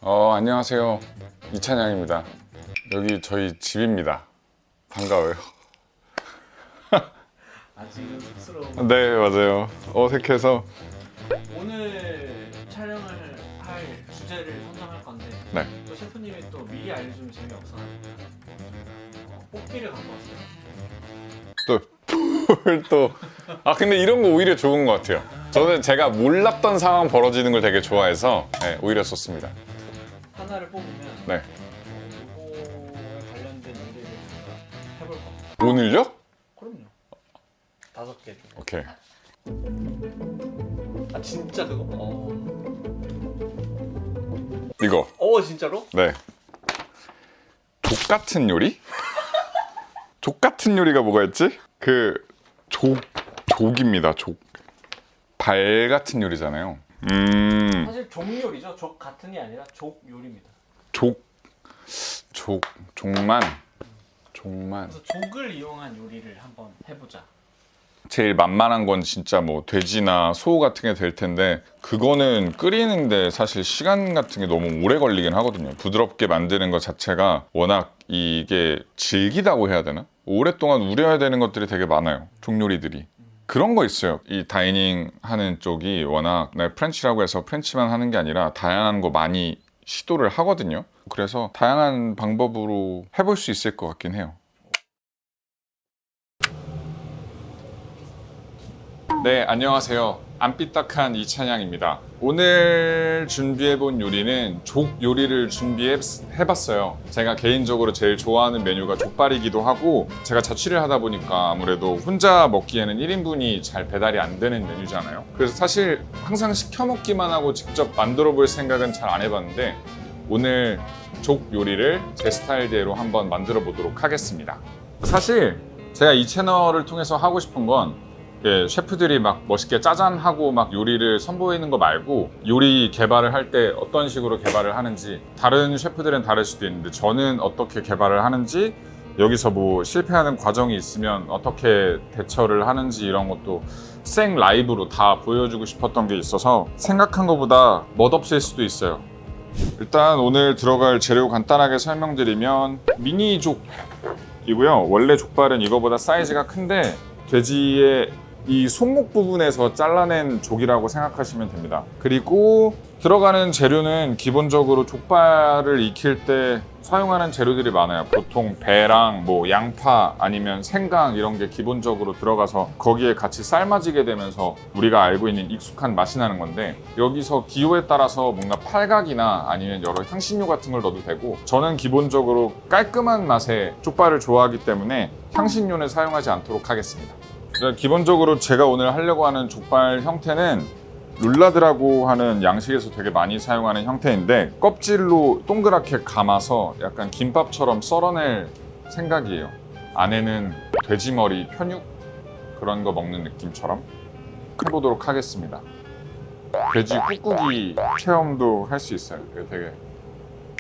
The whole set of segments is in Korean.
안녕하세요. 이찬양입니다. 여기 저희 집입니다. 반가워요. 아직은 쑥스러운. 네, 맞아요. 어색해서. 오늘 촬영을 할 주제를 선정할 건데 네. 또 셰프님이 또 미리 알려주면 재미없어서 뽑기를 갖고 왔어요. 근데 이런 거 오히려 좋은 것 같아요. 저는 제가 몰랐던 상황 벌어지는 걸 되게 좋아해서 오히려 좋습니다. 하나를 뽑으면 네. 그거에 관련된 요리를 제가 해볼 겁니다. 오늘요? 그럼요. 5개. 오케이. 아 진짜 그거? 이거. 진짜로? 네. 족 같은 요리? 족 같은 요리가 뭐가 있지? 족입니다. 족. 발 같은 요리잖아요. 사실 족 요리죠. 족 같은이 아니라 족 요리입니다. 족만. 그래서 족을 이용한 요리를 한번 해보자. 제일 만만한 건 진짜 뭐 돼지나 소 같은 게 될 텐데 그거는 끓이는데 사실 시간 같은 게 너무 오래 걸리긴 하거든요. 부드럽게 만드는 것 자체가 워낙 이게 질기다고 해야 되나? 오랫동안 우려야 되는 것들이 되게 많아요. 족요리들이. 그런 거 있어요. 이 다이닝 하는 쪽이 워낙 프렌치라고 해서 프렌치만 하는 게 아니라 다양한 거 많이 시도를 하거든요. 그래서 다양한 방법으로 해볼 수 있을 것 같긴 해요. 네, 안녕하세요. 안 삐딱한 이찬양입니다. 오늘 준비해본 요리는 족 요리를 준비해봤어요. 제가 개인적으로 제일 좋아하는 메뉴가 족발이기도 하고 제가 자취를 하다 보니까 아무래도 혼자 먹기에는 1인분이 잘 배달이 안 되는 메뉴잖아요. 그래서 사실 항상 시켜 먹기만 하고 직접 만들어 볼 생각은 잘 안 해봤는데 오늘 족 요리를 제 스타일대로 한번 만들어 보도록 하겠습니다. 사실 제가 이 채널을 통해서 하고 싶은 건 셰프들이 막 멋있게 짜잔하고 막 요리를 선보이는 거 말고 요리 개발을 할 때 어떤 식으로 개발을 하는지 다른 셰프들은 다를 수도 있는데 저는 어떻게 개발을 하는지 여기서 뭐 실패하는 과정이 있으면 어떻게 대처를 하는지 이런 것도 생 라이브로 다 보여주고 싶었던 게 있어서 생각한 것보다 멋없을 수도 있어요. 일단 오늘 들어갈 재료 간단하게 설명드리면 미니족이고요. 원래 족발은 이거보다 사이즈가 큰데 돼지의 이 손목 부분에서 잘라낸 족이라고 생각하시면 됩니다. 그리고 들어가는 재료는 기본적으로 족발을 익힐 때 사용하는 재료들이 많아요. 보통 배랑 뭐 양파 아니면 생강 이런 게 기본적으로 들어가서 거기에 같이 삶아지게 되면서 우리가 알고 있는 익숙한 맛이 나는 건데 여기서 기호에 따라서 뭔가 팔각이나 아니면 여러 향신료 같은 걸 넣어도 되고 저는 기본적으로 깔끔한 맛의 족발을 좋아하기 때문에 향신료는 사용하지 않도록 하겠습니다. 기본적으로 제가 오늘 하려고 하는 족발 형태는 룰라드라고 하는 양식에서 되게 많이 사용하는 형태인데 껍질로 동그랗게 감아서 약간 김밥처럼 썰어낼 생각이에요. 안에는 돼지머리, 편육 그런 거 먹는 느낌처럼 해보도록 하겠습니다. 돼지 꾹꾹이 체험도 할 수 있어요. 되게.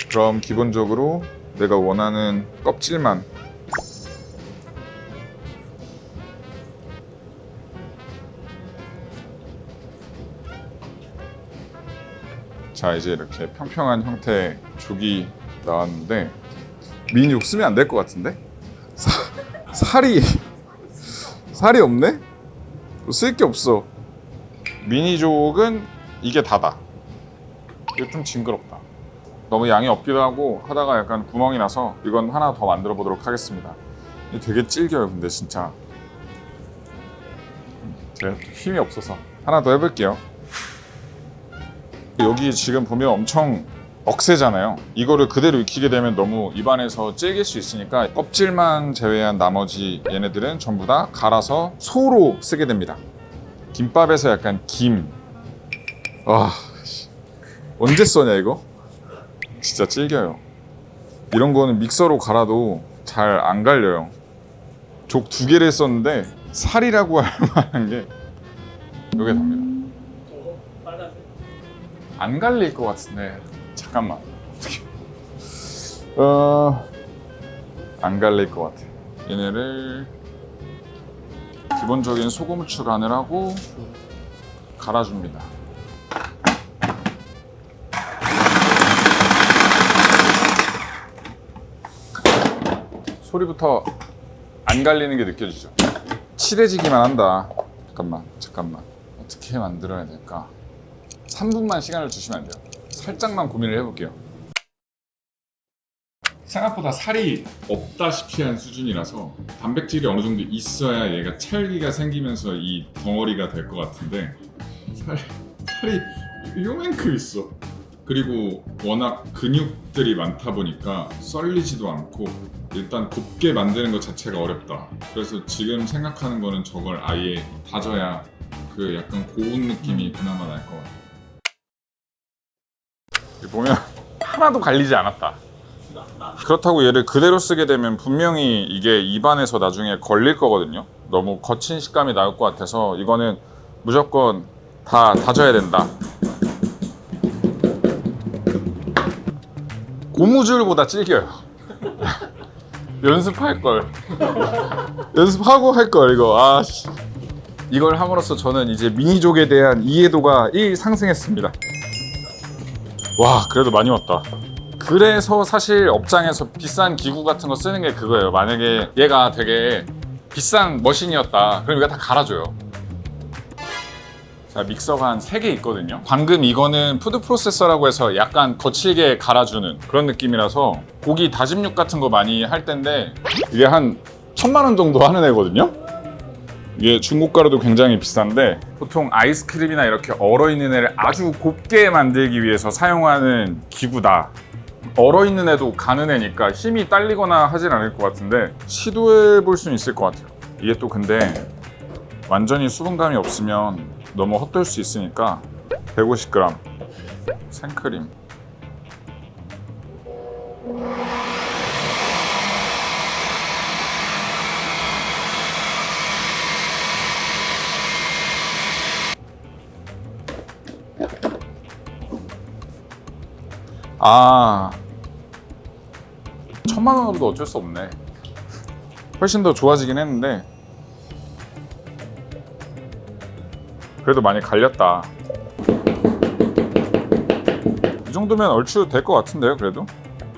그럼 기본적으로 내가 원하는 껍질만 자 이제 이렇게 평평한 형태의 족이 나왔는데 미니족 쓰면 안 될 것 같은데? 살이 없네? 쓸 게 없어. 미니족은 이게 다다. 이게 좀 징그럽다. 너무 양이 없기도 하고 하다가 약간 구멍이 나서 이건 하나 더 만들어 보도록 하겠습니다. 이게 되게 질겨요 근데 진짜. 제가 힘이 없어서 하나 더 해볼게요. 여기 지금 보면 엄청 억세잖아요. 이거를 그대로 익히게 되면 너무 입안에서 질길 수 있으니까 껍질만 제외한 나머지 얘네들은 전부 다 갈아서 소로 쓰게 됩니다. 김밥에서 약간 김. 와, 언제 써냐 이거? 진짜 질겨요. 이런 거는 믹서로 갈아도 잘 안 갈려요. 족 2개를 썼는데 살이라고 할 만한 게 이게 답니다. 안 갈릴 것 같은데 잠깐만 안 갈릴 것 같아. 얘네를 기본적인 소금 후추 간을 하고 갈아줍니다. 소리부터 안 갈리는 게 느껴지죠. 칠해지기만 한다. 잠깐만. 어떻게 만들어야 될까? 3분만 시간을 주시면 안 돼요. 살짝만 고민을 해볼게요. 생각보다 살이 없다시피 한 수준이라서 단백질이 어느 정도 있어야 얘가 찰기가 생기면서 이 덩어리가 될 것 같은데 살이 요만큼 있어. 그리고 워낙 근육들이 많다 보니까 썰리지도 않고 일단 곱게 만드는 것 자체가 어렵다. 그래서 지금 생각하는 거는 저걸 아예 다져야 그 약간 고운 느낌이 그나마 날 것 같아요. 보면 하나도 갈리지 않았다. 그렇다고 얘를 그대로 쓰게 되면 분명히 이게 입안에서 나중에 걸릴 거거든요. 너무 거친 식감이 나올 것 같아서 이거는 무조건 다 다져야 된다. 고무줄보다 질겨요. 연습하고 할 걸 이거. 아씨. 이걸 함으로써 저는 이제 미니족에 대한 이해도가 1 상승했습니다. 와, 그래도 많이 왔다. 그래서 사실 업장에서 비싼 기구 같은 거 쓰는 게 그거예요. 만약에 얘가 되게 비싼 머신이었다, 그럼 이거 다 갈아줘요. 자, 믹서가 한 3개 있거든요. 방금 이거는 푸드 프로세서라고 해서 약간 거칠게 갈아주는 그런 느낌이라서 고기 다짐육 같은 거 많이 할 텐데 이게 한 1000만 원 정도 하는 애거든요. 이게 중고가로도 굉장히 비싼데 보통 아이스크림이나 이렇게 얼어있는 애를 아주 곱게 만들기 위해서 사용하는 기구다. 얼어있는 애도 가는 애니까 힘이 딸리거나 하진 않을 것 같은데 시도해 볼 수는 있을 것 같아요. 이게 또 근데 완전히 수분감이 없으면 너무 헛돌 수 있으니까 150g 생크림. 아, 1000만 원으로도 어쩔 수 없네. 훨씬 더 좋아지긴 했는데 그래도 많이 갈렸다. 이 정도면 얼추 될 것 같은데요. 그래도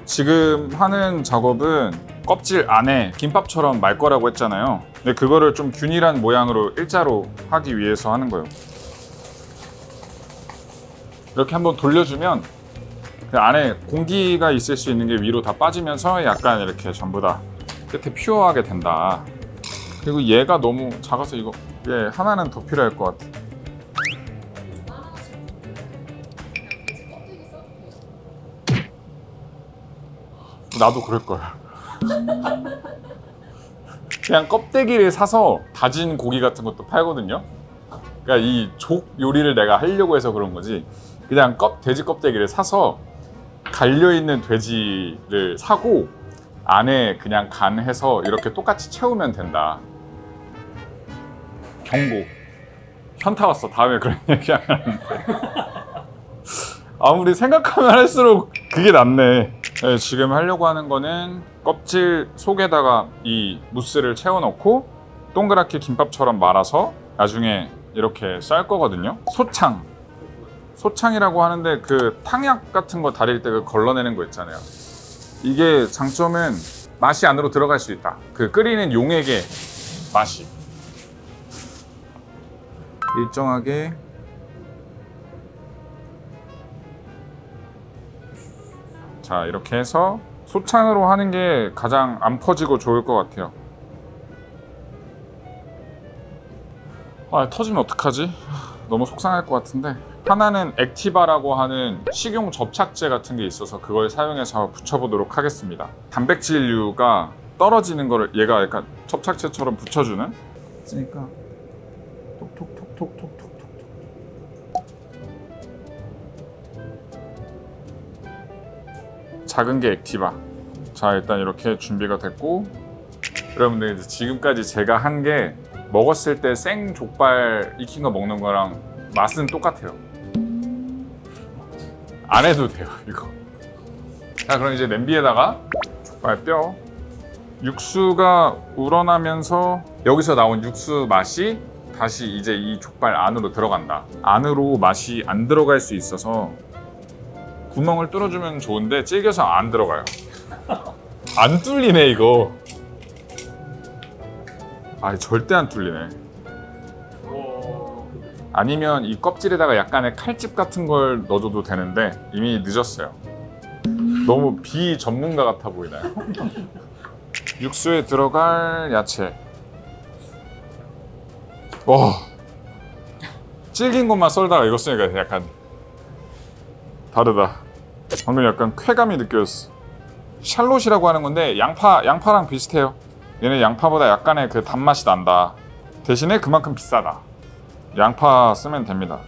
지금 하는 작업은 껍질 안에 김밥처럼 말 거라고 했잖아요. 근데 그거를 좀 균일한 모양으로 일자로 하기 위해서 하는 거예요. 이렇게 한번 돌려주면 그 안에 공기가 있을 수 있는 게 위로 다 빠지면서 약간 이렇게 전부 다 끝에 퓨어하게 된다. 그리고 얘가 너무 작아서 이거 얘 하나는 더 필요할 것 같아. 나도 그럴걸. 그냥 껍데기를 사서 다진 고기 같은 것도 팔거든요. 그러니까 이 족 요리를 내가 하려고 해서 그런 거지. 그냥 돼지 껍데기를 사서 갈려있는 돼지를 사고 안에 그냥 간해서 이렇게 똑같이 채우면 된다. 경고. 현타 왔어. 다음에 그런 얘기 안 하는데. 아무리 생각하면 할수록 그게 낫네. 네, 지금 하려고 하는 거는 껍질 속에다가 이 무스를 채워넣고 동그랗게 김밥처럼 말아서 나중에 이렇게 쌀 거거든요. 소창이라고 하는데 그 탕약 같은 거 다릴 때 그 걸러내는 거 있잖아요. 이게 장점은 맛이 안으로 들어갈 수 있다. 그 끓이는 용액의 맛이 일정하게 자, 이렇게 해서 소창으로 하는 게 가장 안 퍼지고 좋을 것 같아요. 아, 터지면 어떡하지? 너무 속상할 것 같은데 하나는 액티바라고 하는 식용 접착제 같은 게 있어서 그걸 사용해서 붙여보도록 하겠습니다. 단백질류가 떨어지는 거를 얘가 약간 접착제처럼 붙여주는 그러니까 톡톡톡톡톡톡톡 작은 게 액티바. 자, 일단 이렇게 준비가 됐고 여러분들 이제 지금까지 제가 한 게 먹었을 때 생 족발 익힌 거 먹는 거랑 맛은 똑같아요. 안 해도 돼요 이거. 자, 그럼 이제 냄비에다가 족발 뼈 육수가 우러나면서 여기서 나온 육수 맛이 다시 이제 이 족발 안으로 들어간다. 안으로 맛이 안 들어갈 수 있어서 구멍을 뚫어주면 좋은데 질겨서 안 들어가요. 안 뚫리네 이거. 아, 절대 안 뚫리네. 오. 아니면 이 껍질에다가 약간의 칼집 같은 걸 넣어줘도 되는데 이미 늦었어요. 너무 비전문가 같아 보이나요? 육수에 들어갈 야채. 와, 질긴 것만 썰다가 이거 쓰니까 약간 다르다. 방금 약간 쾌감이 느껴졌어. 샬롯이라고 하는 건데 양파랑 비슷해요. 얘는 양파보다 약간의 그 단맛이 난다. 대신에 그만큼 비싸다. 양파 쓰면 됩니다.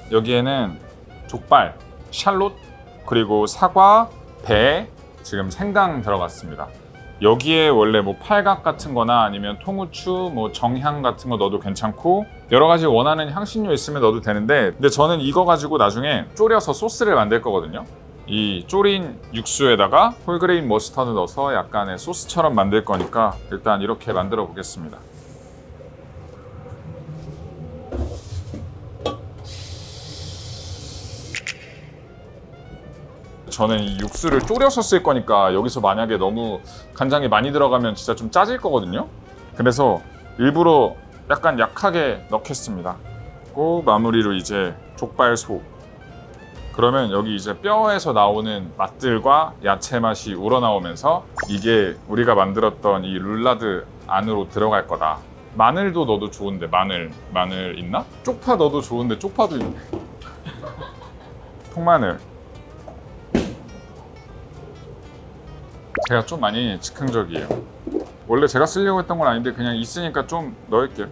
여기에는 족발, 샬롯, 그리고 사과, 배, 지금 생강 들어갔습니다. 여기에 원래 뭐 팔각 같은 거나 아니면 통후추, 뭐 정향 같은 거 넣어도 괜찮고 여러 가지 원하는 향신료 있으면 넣어도 되는데, 근데 저는 이거 가지고 나중에 졸여서 소스를 만들 거거든요. 이 졸인 육수에다가 홀그레인 머스타드 넣어서 약간의 소스처럼 만들 거니까 일단 이렇게 만들어 보겠습니다. 저는 이 육수를 졸여서 쓸 거니까 여기서 만약에 너무 간장이 많이 들어가면 진짜 좀 짜질 거거든요. 그래서 일부러 약간 약하게 넣겠습니다. 그리고 마무리로 이제 족발속. 그러면 여기 이제 뼈에서 나오는 맛들과 야채 맛이 우러나오면서 이게 우리가 만들었던 이 룰라드 안으로 들어갈 거다. 마늘도 넣어도 좋은데 마늘 있나? 쪽파 넣어도 좋은데 쪽파도 있네. 통마늘. 제가 좀 많이 즉흥적이에요. 원래 제가 쓰려고 했던 건 아닌데 그냥 있으니까 좀 넣을게요.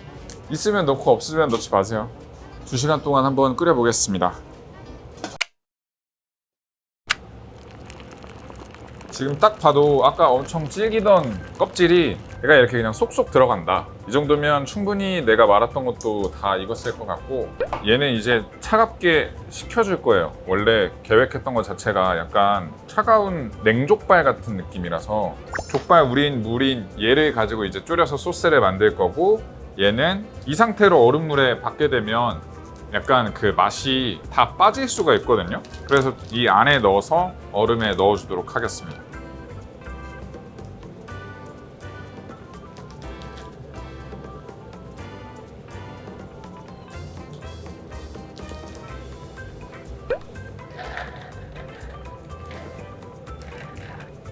있으면 넣고 없으면 넣지 마세요. 2시간 동안 한번 끓여보겠습니다. 지금 딱 봐도 아까 엄청 질기던 껍질이 얘가 이렇게 그냥 쏙쏙 들어간다. 이 정도면 충분히 내가 말았던 것도 다 익었을 것 같고, 얘는 이제 차갑게 식혀줄 거예요. 원래 계획했던 것 자체가 약간 차가운 냉족발 같은 느낌이라서 족발 물인 얘를 가지고 이제 졸여서 소스를 만들 거고, 얘는 이 상태로 얼음물에 받게 되면 약간 그 맛이 다 빠질 수가 있거든요. 그래서 이 안에 넣어서 얼음에 넣어주도록 하겠습니다.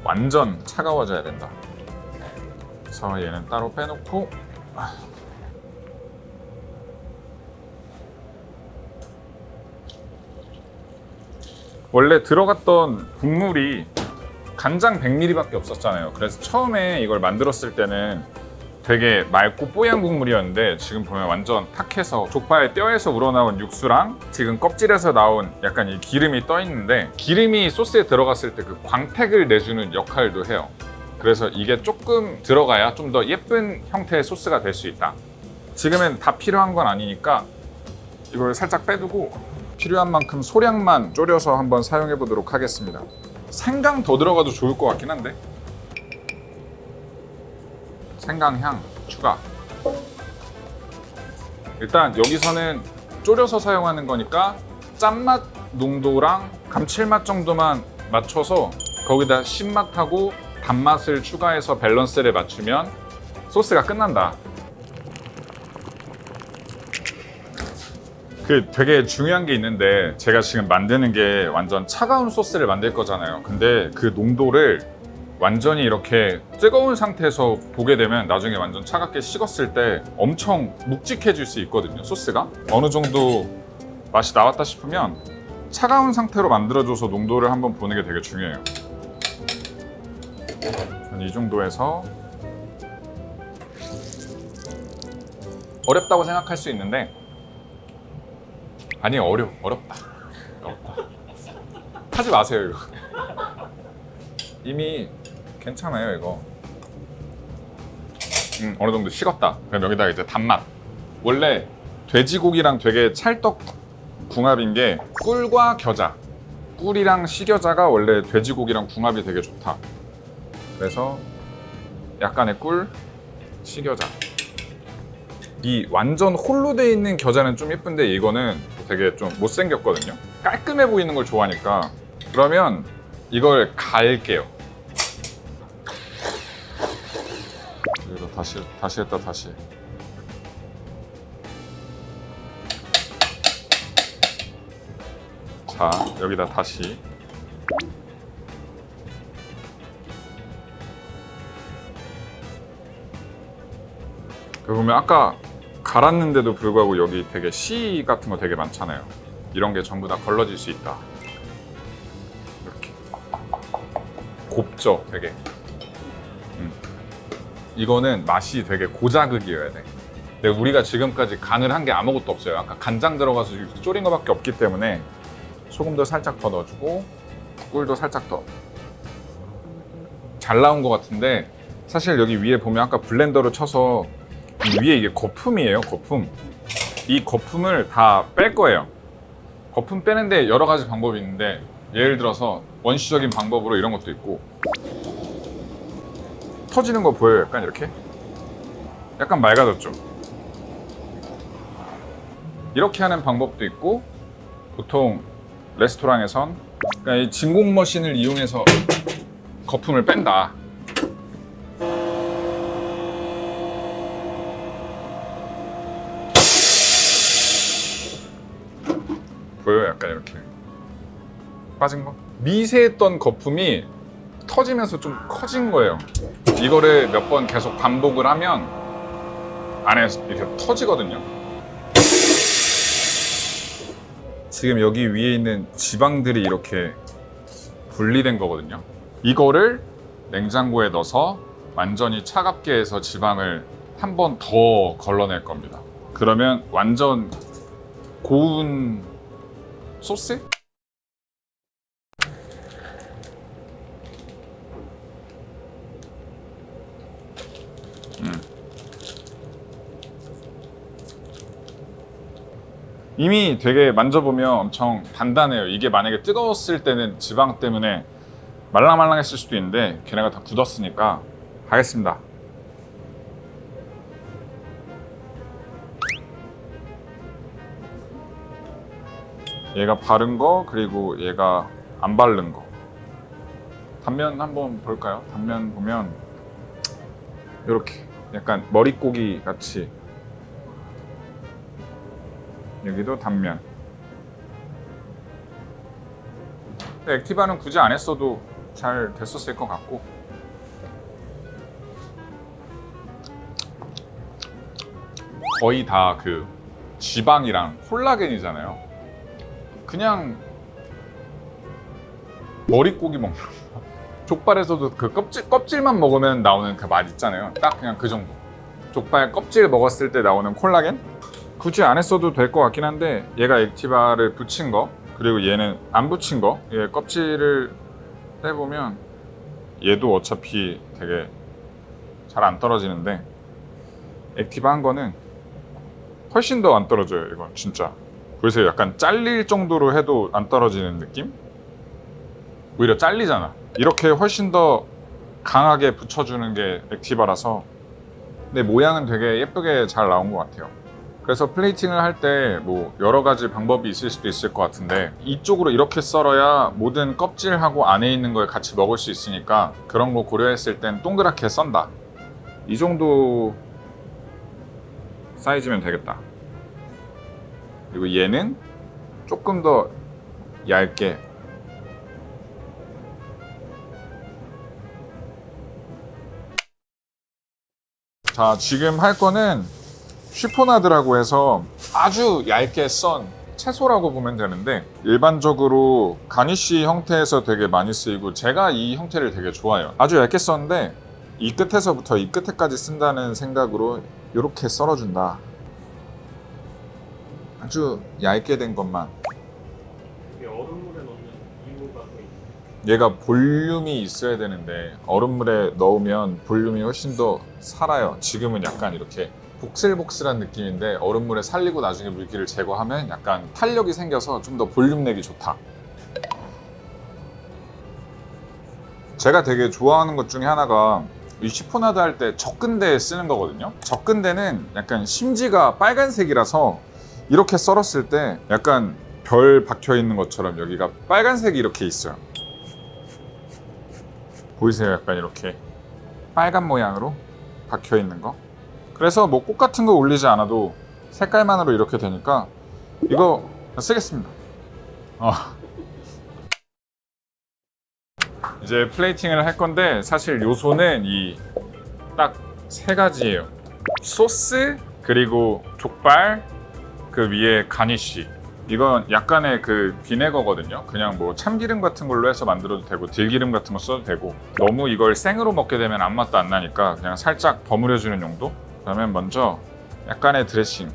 완전 차가워져야 된다. 그래서 얘는 따로 빼놓고, 원래 들어갔던 국물이 간장 100ml밖에 없었잖아요. 그래서 처음에 이걸 만들었을 때는 되게 맑고 뽀얀 국물이었는데 지금 보면 완전 탁해서 족발 뼈에서 우러나온 육수랑 지금 껍질에서 나온 약간 이 기름이 떠 있는데, 기름이 소스에 들어갔을 때 그 광택을 내주는 역할도 해요. 그래서 이게 조금 들어가야 좀 더 예쁜 형태의 소스가 될 수 있다. 지금은 다 필요한 건 아니니까 이걸 살짝 빼두고 필요한 만큼 소량만 졸여서 한번 사용해 보도록 하겠습니다. 생강 더 들어가도 좋을 것 같긴 한데, 생강향 추가. 일단 여기서는 졸여서 사용하는 거니까 짠맛 농도랑 감칠맛 정도만 맞춰서 거기다 신맛하고 단맛을 추가해서 밸런스를 맞추면 소스가 끝난다. 그 되게 중요한 게 있는데, 제가 지금 만드는 게 완전 차가운 소스를 만들 거잖아요. 근데 그 농도를 완전히 이렇게 뜨거운 상태에서 보게 되면 나중에 완전 차갑게 식었을 때 엄청 묵직해질 수 있거든요, 소스가. 어느 정도 맛이 나왔다 싶으면 차가운 상태로 만들어줘서 농도를 한번 보는 게 되게 중요해요. 저는 이 정도에서 어렵다고 생각할 수 있는데, 아니 어렵다. 하지 마세요 이거. 이미 괜찮아요 이거. 어느 정도 식었다. 그럼 여기다가 이제 단맛. 원래 돼지고기랑 되게 찰떡 궁합인 게 꿀과 겨자. 꿀이랑 식여자가 원래 돼지고기랑 궁합이 되게 좋다. 그래서 약간의 꿀, 식여자. 이 완전 홀로 돼 있는 겨자는 좀 예쁜데 이거는 되게 좀 못생겼거든요. 깔끔해 보이는 걸 좋아하니까. 그러면 이걸 갈게요. 다시 했다 다시. 자, 여기다 다시. 보면 아까 갈았는데도 불구하고 여기 되게 씨 같은 거 되게 많잖아요. 이런 게 전부 다 걸러질 수 있다. 이렇게 곱죠, 되게. 이거는 맛이 되게 고자극이어야 돼. 근데 우리가 지금까지 간을 한 게 아무것도 없어요. 아까 간장 들어가서 이렇게 졸인 거밖에 없기 때문에 소금도 살짝 더 넣어주고 꿀도 살짝 더. 잘 나온 것 같은데 사실 여기 위에 보면 아까 블렌더로 쳐서 이 위에 이게 거품이에요, 거품. 이 거품을 다 뺄 거예요. 거품 빼는데 여러 가지 방법이 있는데 예를 들어서 원시적인 방법으로 이런 것도 있고 터지는 거 보여요? 약간 이렇게? 약간 맑아졌죠? 이렇게 하는 방법도 있고 보통 레스토랑에선 그러니까 이 진공 머신을 이용해서 거품을 뺀다. 보여요? 약간 이렇게 빠진 거? 미세했던 거품이 터지면서 좀 커진 거예요. 이거를 몇 번 계속 반복을 하면 안에 이렇게 터지거든요. 지금 여기 위에 있는 지방들이 이렇게 분리된 거거든요. 이거를 냉장고에 넣어서 완전히 차갑게 해서 지방을 한 번 더 걸러낼 겁니다. 그러면 완전 고운 소스? 이미 되게 만져보면 엄청 단단해요. 이게 만약에 뜨거웠을 때는 지방 때문에 말랑말랑했을 수도 있는데 걔네가 다 굳었으니까 하겠습니다. 얘가 바른 거 그리고 얘가 안 바른 거. 단면 한번 볼까요? 단면 보면 이렇게 약간 머릿고기 같이 여기도 단면. 액티바는 굳이 안 했어도 잘 됐었을 것 같고 거의 다 그 지방이랑 콜라겐이잖아요. 그냥 머릿고기 먹는 거. 족발에서도 그 껍질만 먹으면 나오는 그 맛 있잖아요. 딱 그냥 그 정도. 족발 껍질 먹었을 때 나오는 콜라겐? 굳이 안 했어도 될 것 같긴 한데 얘가 액티바를 붙인 거 그리고 얘는 안 붙인 거 얘 껍질을 떼보면 얘도 어차피 되게 잘 안 떨어지는데 액티바 한 거는 훨씬 더 안 떨어져요. 이건 진짜 그래서 약간 잘릴 정도로 해도 안 떨어지는 느낌? 오히려 잘리잖아. 이렇게 훨씬 더 강하게 붙여주는 게 액티바라서 근데 모양은 되게 예쁘게 잘 나온 것 같아요. 그래서 플레이팅을 할 때 뭐 여러 가지 방법이 있을 수도 있을 것 같은데 이쪽으로 이렇게 썰어야 모든 껍질하고 안에 있는 걸 같이 먹을 수 있으니까 그런 거 고려했을 땐 동그랗게 썬다. 이 정도 사이즈면 되겠다. 그리고 얘는 조금 더 얇게 자 지금 할 거는 쉬포나드라고 해서 아주 얇게 썬 채소라고 보면 되는데 일반적으로 가니쉬 형태에서 되게 많이 쓰이고 제가 이 형태를 되게 좋아해요. 아주 얇게 썼는데 이 끝에서부터 이 끝에까지 쓴다는 생각으로 이렇게 썰어준다. 아주 얇게 된 것만. 얼음물에 넣는 이유가 또 있어요? 얘가 볼륨이 있어야 되는데 얼음물에 넣으면 볼륨이 훨씬 더 살아요. 지금은 약간 이렇게 복슬복슬한 느낌인데 얼음물에 살리고 나중에 물기를 제거하면 약간 탄력이 생겨서 좀 더 볼륨 내기 좋다. 제가 되게 좋아하는 것 중에 하나가 이 쉬포나드 할 때 접근대에 쓰는 거거든요. 접근대는 약간 심지가 빨간색이라서 이렇게 썰었을 때 약간 별 박혀 있는 것처럼 여기가 빨간색이 이렇게 있어요. 보이세요? 약간 이렇게 빨간 모양으로 박혀 있는 거. 그래서 뭐 꽃 같은 거 올리지 않아도 색깔만으로 이렇게 되니까 이거 쓰겠습니다. 이제 플레이팅을 할 건데 사실 요소는 이 딱 세 가지예요. 소스, 그리고 족발, 그 위에 가니쉬. 이건 약간의 그 비네거거든요. 그냥 뭐 참기름 같은 걸로 해서 만들어도 되고 들기름 같은 거 써도 되고, 너무 이걸 생으로 먹게 되면 아무 맛도 안 나니까 그냥 살짝 버무려주는 용도. 그러면 먼저 약간의 드레싱.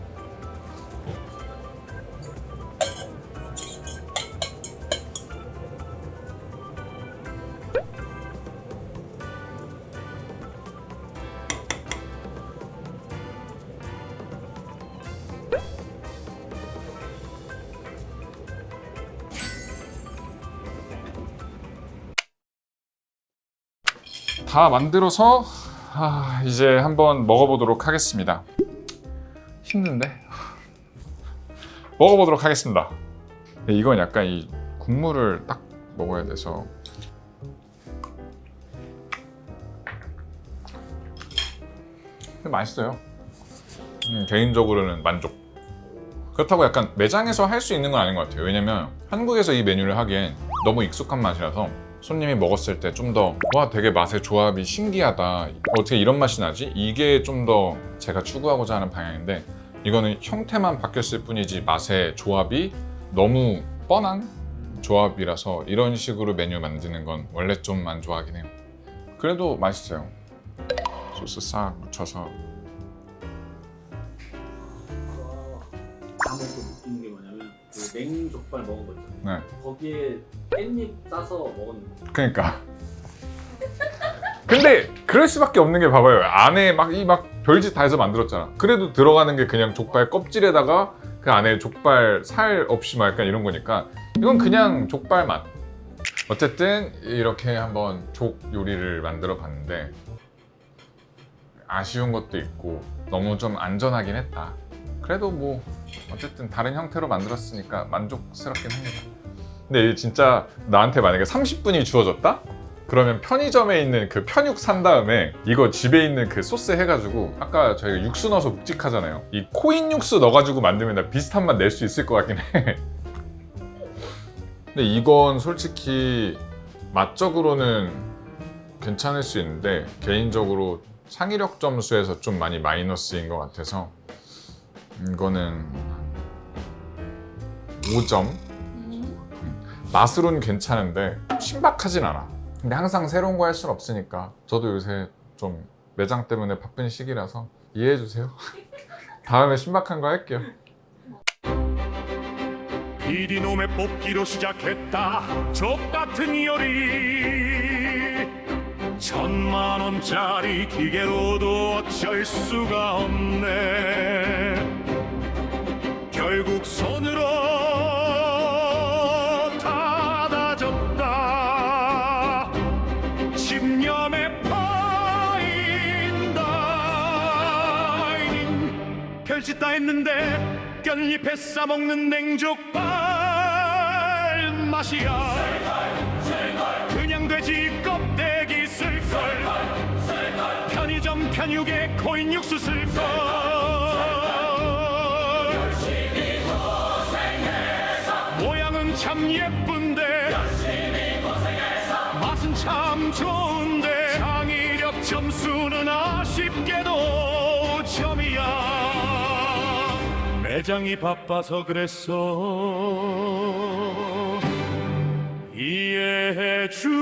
다 만들어서 이제 한번 먹어보도록 하겠습니다. 힘든데? 먹어보도록 하겠습니다. 이건 약간 이 국물을 딱 먹어야 돼서. 근데 맛있어요. 개인적으로는 만족. 그렇다고 약간 매장에서 할 수 있는 건 아닌 것 같아요. 왜냐면 한국에서 이 메뉴를 하기엔 너무 익숙한 맛이라서 손님이 먹었을 때 좀 더 와, 되게 맛의 조합이 신기하다, 어떻게 이런 맛이 나지? 이게 좀 더 제가 추구하고자 하는 방향인데, 이거는 형태만 바뀌었을 뿐이지 맛의 조합이 너무 뻔한 조합이라서 이런 식으로 메뉴 만드는 건 원래 좀 안 좋아하긴 해요. 그래도 맛있어요. 소스 싹 묻혀서. 다음에 또 느낀 게 뭐냐면 그 냉족발 먹은 거 있잖아요. 네. 거기에 깻잎 싸서 먹었는데 그러니까. 근데 그럴 수밖에 없는 게, 봐봐요. 안에 막 별짓 다 해서 만들었잖아. 그래도 들어가는 게 그냥 족발 껍질에다가 그 안에 족발 살 없이 막 약간 이런 거니까 이건 그냥 족발 맛. 어쨌든 이렇게 한번 족 요리를 만들어 봤는데 아쉬운 것도 있고 너무 좀 안전하긴 했다. 그래도 뭐 어쨌든 다른 형태로 만들었으니까 만족스럽긴 합니다. 근데 진짜 나한테 만약에 30분이 주어졌다? 그러면 편의점에 있는 그 편육 산 다음에 이거 집에 있는 그 소스 해가지고, 아까 저희가 육수 넣어서 묵직하잖아요. 이 코인 육수 넣어가지고 만들면 나 비슷한 맛 낼 수 있을 것 같긴 해. 근데 이건 솔직히 맛적으로는 괜찮을 수 있는데 개인적으로 창의력 점수에서 좀 많이 마이너스인 것 같아서 이거는 5점. 맛으로는 괜찮은데 신박하진 않아. 근데 항상 새로운 거 할 수는 없으니까 저도 요새 좀 매장 때문에 바쁜 시기라서 이해해 주세요. 다음에 신박한 거 할게요. 이리놈의 뽑기로 시작했다 족같은 요리. 1000만원짜리 기계로도 어쩔 수가 없네. 결국 손으로 닫아졌다. 집념에 파인다. 별짓 다 했는데 깻잎에 싸먹는 냉족발 맛이야. 그냥 돼지 껍데기 쓸걸. 편의점 편육에 코인 육수 쓸걸. 모양은 참 예쁜데 맛은 참 좋은데 창의력 점수는 아쉽게도 점이야. 매장이 바빠서 그랬어. 이해해 주세요.